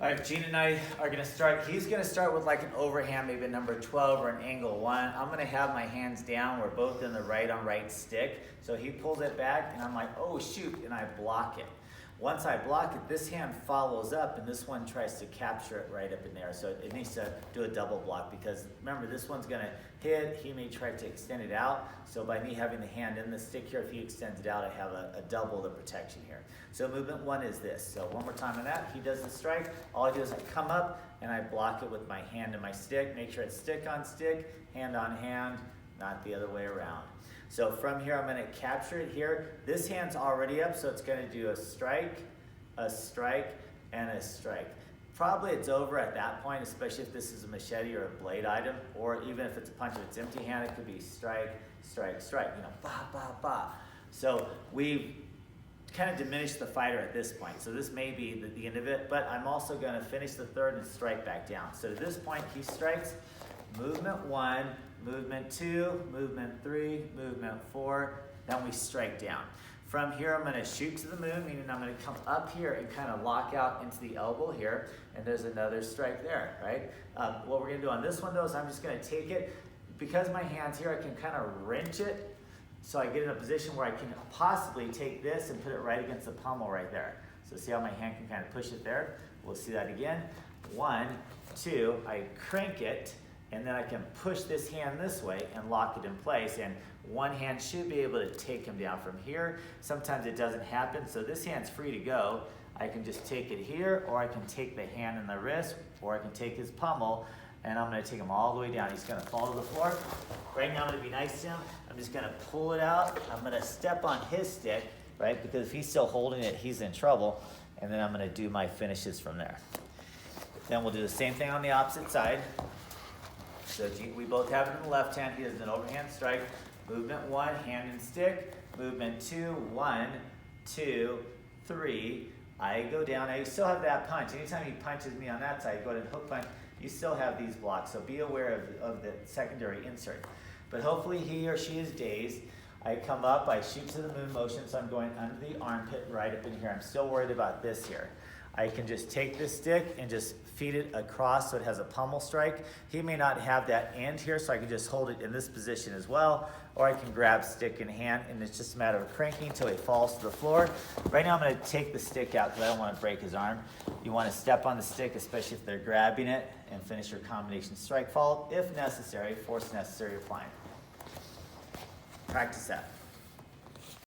All right, Gene and I are gonna start. He's gonna start with like an overhand, maybe a number 12 or an angle 1. I'm gonna have my hands down. We're both in the right on right stick. So he pulls it back and I'm like, oh shoot, and I block it. Once I block it, this hand follows up and this one tries to capture it right up in there. So it needs to do a double block because remember, this one's gonna hit, he may try to extend it out. So by me having the hand in the stick here, if he extends it out, I have a double the protection here. So movement 1 is this. So one more time on that, he does the strike. All I do is I come up and I block it with my hand and my stick. Make sure it's stick on stick, hand on hand, not the other way around. So from here, I'm gonna capture it here. This hand's already up, so it's gonna do a strike, and a strike. Probably it's over at that point, especially if this is a machete or a blade item, or even if it's a punch, if it's empty hand, it could be strike, strike, strike, you know, ba, ba, ba. So we've kind of diminished the fighter at this point. So this may be the end of it, but I'm also gonna finish the third and strike back down. So at this point, he strikes, movement 1, movement 2, movement 3, movement 4, then we strike down. From here, I'm gonna shoot to the moon, meaning I'm gonna come up here and kind of lock out into the elbow here, and there's another strike there, right? What we're gonna do on this one though is I'm just gonna take it, because my hand's here, I can kind of wrench it, so I get in a position where I can possibly take this and put it right against the pommel right there. So see how my hand can kind of push it there? We'll see that again. 1, 2, I crank it, and then I can push this hand this way and lock it in place, and one hand should be able to take him down from here. Sometimes it doesn't happen, so this hand's free to go. I can just take it here, or I can take the hand and the wrist, or I can take his pommel, and I'm gonna take him all the way down. He's gonna fall to the floor. Right now I'm gonna be nice to him. I'm just gonna pull it out. I'm gonna step on his stick, right? Because if he's still holding it, he's in trouble. And then I'm gonna do my finishes from there. Then we'll do the same thing on the opposite side. So we both have it in the left hand. He does an overhand strike. Movement 1, hand and stick. Movement 2, 1, 2, 3. I go down. I still have that punch. Anytime he punches me on that side, go to hook punch, you still have these blocks. So be aware of the secondary insert. But hopefully he or she is dazed. I come up, I shoot to the moon motion, so I'm going under the armpit right up in here. I'm still worried about this here. I can just take this stick and just feed it across so it has a pommel strike. He may not have that end here, so I can just hold it in this position as well, or I can grab stick in hand, and it's just a matter of cranking until he falls to the floor. Right now I'm gonna take the stick out because I don't wanna break his arm. You wanna step on the stick, especially if they're grabbing it, and finish your combination strike, followed, if necessary, force necessary applying. Practice that.